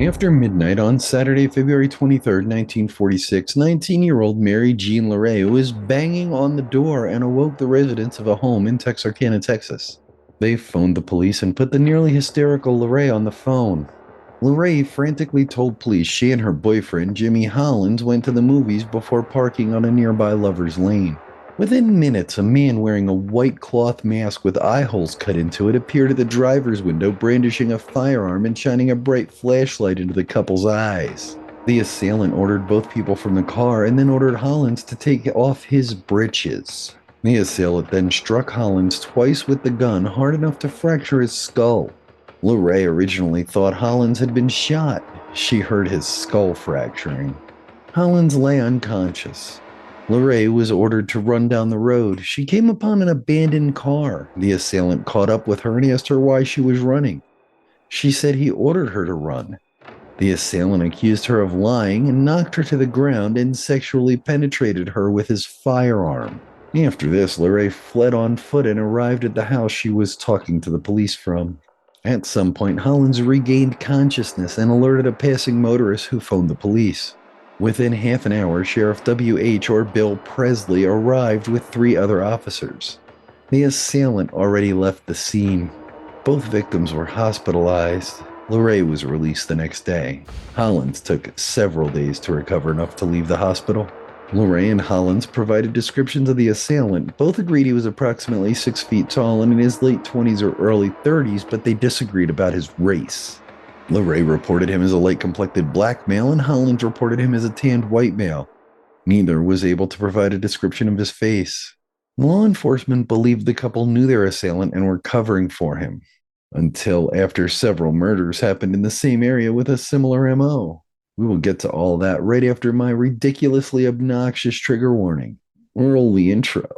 After midnight on Saturday, February 23rd, 1946, 19-year-old Mary Jean Leray was banging on the door and awoke the residents of a home in Texarkana, Texas. They phoned the police and put the nearly hysterical Leray on the phone. Leray frantically told police she and her boyfriend, Jimmy Hollins, went to the movies before parking on a nearby lover's lane. Within minutes, a man wearing a white cloth mask with eye holes cut into it appeared at the driver's window, brandishing a firearm and shining a bright flashlight into the couple's eyes. The assailant ordered both people from the car and then ordered Hollins to take off his breeches. The assailant then struck Hollins twice with the gun, hard enough to fracture his skull. Leray originally thought Hollins had been shot. She heard his skull fracturing. Hollins lay unconscious. Leray was ordered to run down the road. She came upon an abandoned car. The assailant caught up with her and asked her why she was running. She said he ordered her to run. The assailant accused her of lying and knocked her to the ground and sexually penetrated her with his firearm. After this, Leray fled on foot and arrived at the house she was talking to the police from. At some point, Hollins regained consciousness and alerted a passing motorist who phoned the police. Within half an hour, Sheriff W.H. or Bill Presley arrived with three other officers. The assailant already left the scene. Both victims were hospitalized. Leray was released the next day. Hollins took several days to recover enough to leave the hospital. Leray and Hollins provided descriptions of the assailant. Both agreed he was approximately 6 feet tall and in his late 20s or early 30s, but they disagreed about his race. Leray reported him as a light-complected black male, and Hollins reported him as a tanned white male. Neither was able to provide a description of his face. Law enforcement believed the couple knew their assailant and were covering for him, until after several murders happened in the same area with a similar MO. We will get to all that right after my ridiculously obnoxious trigger warning. Roll the intro.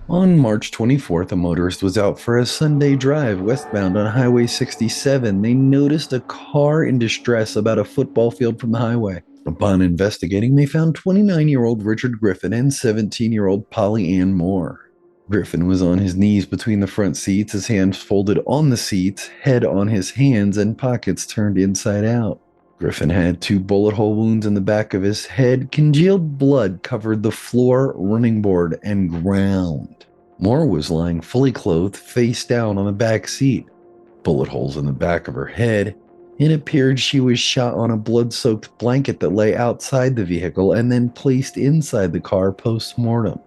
On March 24th, a motorist was out for a Sunday drive westbound on Highway 67. They noticed a car in distress about a football field from the highway. Upon investigating, they found 29-year-old Richard Griffin and 17-year-old Polly Ann Moore. Griffin was on his knees between the front seats, his hands folded on the seats, head on his hands, and pockets turned inside out. Griffin had 2 bullet hole wounds in the back of his head. Congealed blood covered the floor, running board, and ground. Moore was lying fully clothed, face down on the back seat. Bullet holes in the back of her head. It appeared she was shot on a blood-soaked blanket that lay outside the vehicle and then placed inside the car post-mortem.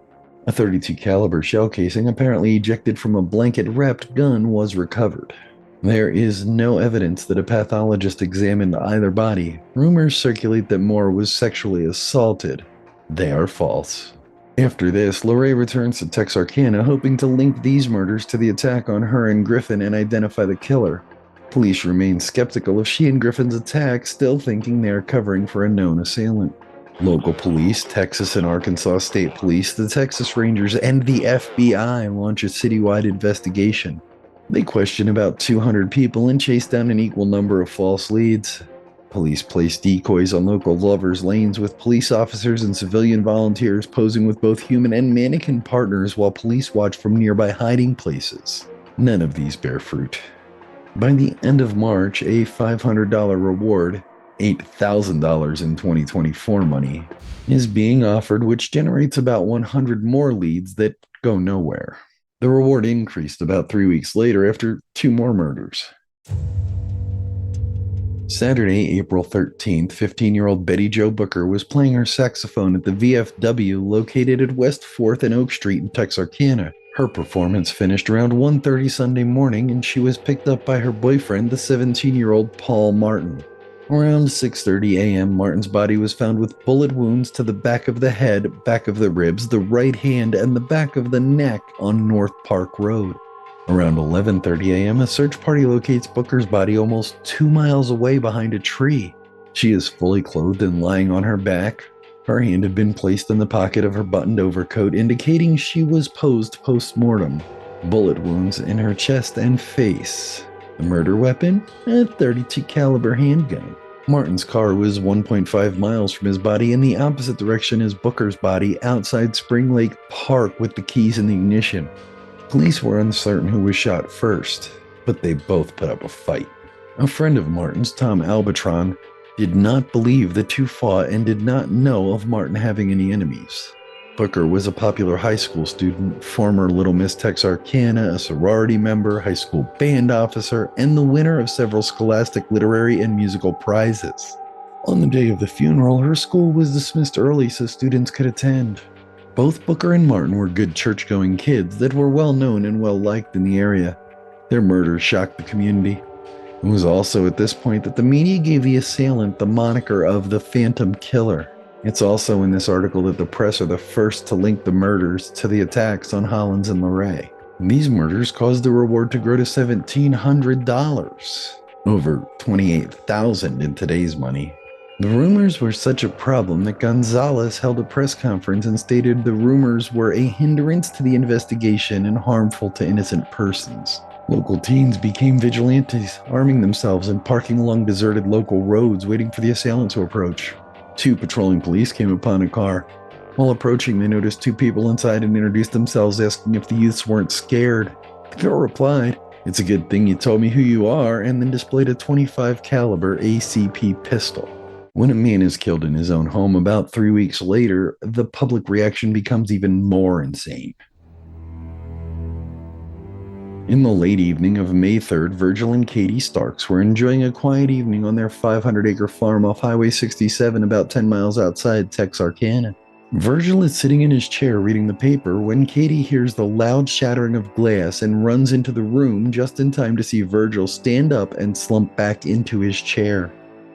A .32 caliber shell casing, apparently ejected from a blanket-wrapped gun, was recovered. There is no evidence that a pathologist examined either body. Rumors circulate that Moore was sexually assaulted. They are false. After this, Leray returns to Texarkana, hoping to link these murders to the attack on her and Griffin and identify the killer. Police remain skeptical of she and Griffin's attack, still thinking they are covering for a known assailant. Local police, Texas and Arkansas State Police, the Texas Rangers, and the FBI launch a citywide investigation. They question about 200 people and chase down an equal number of false leads. Police place decoys on local lovers' lanes with police officers and civilian volunteers posing with both human and mannequin partners while police watch from nearby hiding places. None of these bear fruit. By the end of March, a $500 reward, $8,000 in 2024 money, is being offered, which generates about 100 more leads that go nowhere. The reward increased about 3 weeks later after 2 more murders. Saturday, April 13th, 15-year-old Betty Jo Booker was playing her saxophone at the VFW located at West 4th and Oak Street in Texarkana. Her performance finished around 1:30 Sunday morning, and she was picked up by her boyfriend, the 17-year-old Paul Martin. Around 6:30 a.m., Martin's body was found with bullet wounds to the back of the head, back of the ribs, the right hand, and the back of the neck on North Park Road. Around 11:30 a.m., a search party locates Booker's body almost 2 miles away behind a tree. She is fully clothed and lying on her back. Her hand had been placed in the pocket of her buttoned overcoat, indicating she was posed post-mortem. Bullet wounds in her chest and face. The murder weapon? A .32 caliber handgun. Martin's car was 1.5 miles from his body in the opposite direction as Booker's body outside Spring Lake Park with the keys in the ignition. Police were uncertain who was shot first, but they both put up a fight. A friend of Martin's, Tom Albatron, did not believe the two fought and did not know of Martin having any enemies. Booker was a popular high school student, former Little Miss Texarkana, a sorority member, high school band officer, and the winner of several scholastic literary and musical prizes. On the day of the funeral, her school was dismissed early so students could attend. Both Booker and Martin were good church-going kids that were well-known and well-liked in the area. Their murder shocked the community. It was also at this point that the media gave the assailant the moniker of the Phantom Killer. It's also in this article that the press are the first to link the murders to the attacks on Hollins and Leray. These murders caused the reward to grow to $1,700, over $28,000 in today's money. The rumors were such a problem that Gonzalez held a press conference and stated the rumors were a hindrance to the investigation and harmful to innocent persons. Local teens became vigilantes, arming themselves and parking along deserted local roads waiting for the assailant to approach. 2 patrolling police came upon a car. While approaching, they noticed 2 people inside and introduced themselves, asking if the youths weren't scared. The girl replied, "It's a good thing you told me who you are," and then displayed a .25 caliber ACP pistol. When a man is killed in his own home about 3 weeks later, the public reaction becomes even more insane. In the late evening of May 3rd, Virgil and Katie Starks were enjoying a quiet evening on their 500-acre farm off Highway 67 about 10 miles outside Texarkana. Virgil is sitting in his chair reading the paper when Katie hears the loud shattering of glass and runs into the room just in time to see Virgil stand up and slump back into his chair.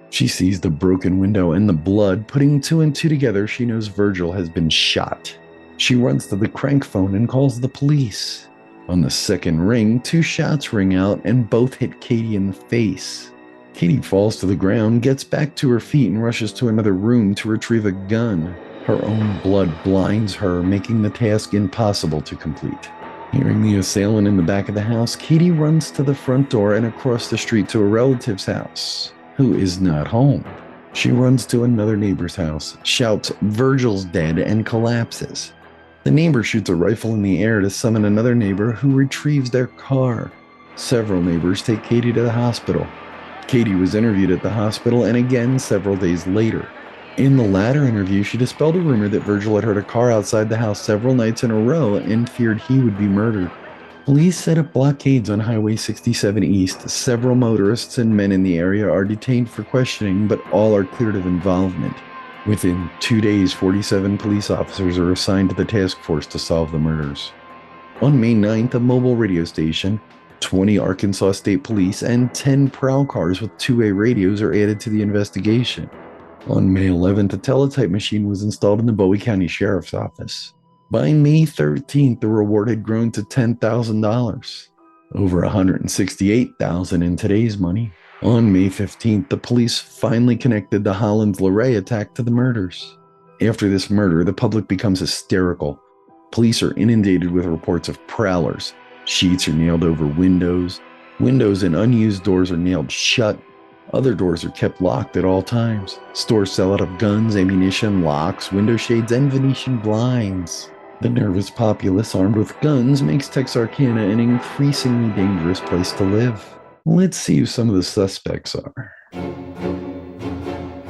She sees the broken window and the blood. Putting 2 and 2 together, she knows Virgil has been shot. She runs to the crank phone and calls the police. On the second ring, 2 shots ring out and both hit Katie in the face. Katie falls to the ground, gets back to her feet, and rushes to another room to retrieve a gun. Her own blood blinds her, making the task impossible to complete. Hearing the assailant in the back of the house, Katie runs to the front door and across the street to a relative's house, who is not home. She runs to another neighbor's house, shouts, "Virgil's dead," and collapses. The neighbor shoots a rifle in the air to summon another neighbor who retrieves their car. Several neighbors take Katie to the hospital. Katie was interviewed at the hospital and again several days later. In the latter interview, she dispelled a rumor that Virgil had heard a car outside the house several nights in a row and feared he would be murdered. Police set up blockades on Highway 67 East. Several motorists and men in the area are detained for questioning, but all are cleared of involvement. Within 2 days, 47 police officers are assigned to the task force to solve the murders. On May 9th, a mobile radio station, 20 Arkansas State Police, and 10 prowl cars with two-way radios are added to the investigation. On May 11th, a teletype machine was installed in the Bowie County Sheriff's Office. By May 13th, the reward had grown to $10,000, over $168,000 in today's money. On May 15th, the police finally connected the Hollins-Leray attack to the murders. After this murder, the public becomes hysterical. Police are inundated with reports of prowlers. Sheets are nailed over windows. Windows and unused doors are nailed shut. Other doors are kept locked at all times. Stores sell out of guns, ammunition, locks, window shades, and Venetian blinds. The nervous populace armed with guns makes Texarkana an increasingly dangerous place to live. Let's see who some of the suspects are.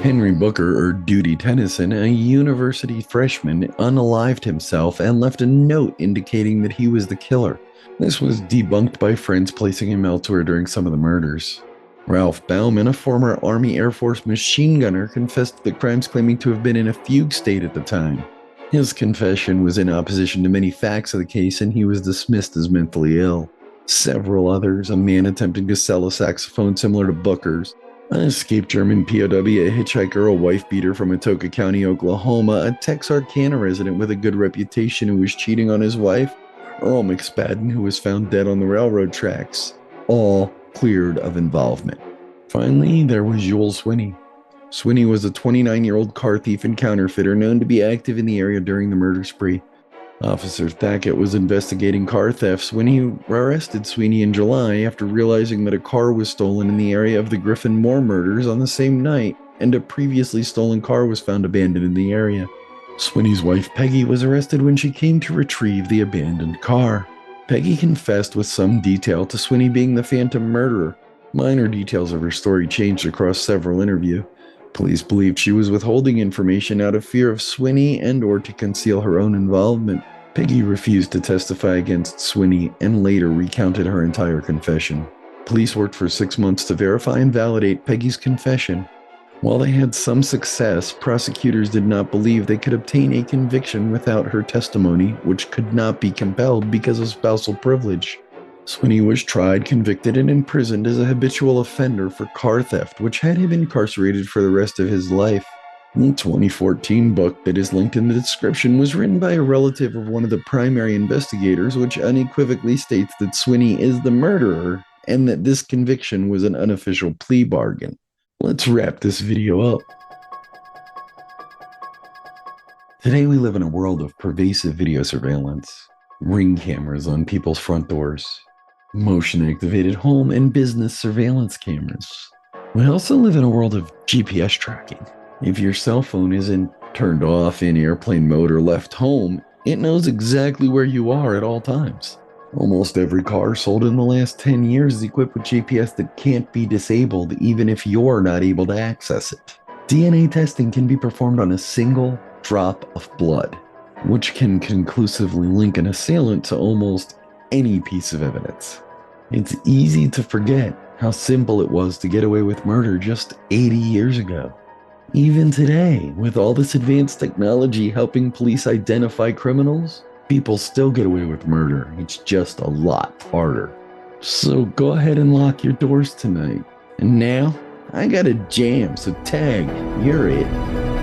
Henry Booker, or Duty Tennyson, a university freshman, unalived himself and left a note indicating that he was the killer. This was debunked by friends placing him elsewhere during some of the murders. Ralph Bauman, a former Army Air Force machine gunner, confessed to the crimes, claiming to have been in a fugue state at the time. His confession was in opposition to many facts of the case, and he was dismissed as mentally ill. Several others, a man attempting to sell a saxophone similar to Booker's, an escaped German POW, a hitchhiker, a wife-beater from Atoka County, Oklahoma, a Texarkana resident with a good reputation who was cheating on his wife, Earl McSpadden, who was found dead on the railroad tracks, all cleared of involvement. Finally, there was Joel Swinney. Swinney was a 29-year-old car thief and counterfeiter known to be active in the area during the murder spree. Officer Thackett was investigating car thefts when he arrested Sweeney in July after realizing that a car was stolen in the area of the Griffin Moore murders on the same night, and a previously stolen car was found abandoned in the area. Sweeney's wife Peggy was arrested when she came to retrieve the abandoned car. Peggy confessed with some detail to Sweeney being the phantom murderer. Minor details of her story changed across several interviews. Police believed she was withholding information out of fear of Swinney and/or to conceal her own involvement. Peggy refused to testify against Swinney and later recounted her entire confession. Police worked for 6 months to verify and validate Peggy's confession. While they had some success, prosecutors did not believe they could obtain a conviction without her testimony, which could not be compelled because of spousal privilege. Swinney was tried, convicted, and imprisoned as a habitual offender for car theft, which had him incarcerated for the rest of his life. The 2014 book that is linked in the description was written by a relative of one of the primary investigators, which unequivocally states that Swinney is the murderer and that this conviction was an unofficial plea bargain. Let's wrap this video up. Today we live in a world of pervasive video surveillance, ring cameras on people's front doors, motion-activated home and business surveillance cameras. We also live in a world of GPS tracking. If your cell phone isn't turned off in airplane mode or left home, it knows exactly where you are at all times. Almost every car sold in the last 10 years is equipped with GPS that can't be disabled even if you're not able to access it. DNA testing can be performed on a single drop of blood, which can conclusively link an assailant to almost any piece of evidence. It's easy to forget how simple it was to get away with murder just 80 years ago. Even today, with all this advanced technology helping police identify criminals, people still get away with murder. It's just a lot harder. So go ahead and lock your doors tonight. And now, I got a jam, so tag, you're it.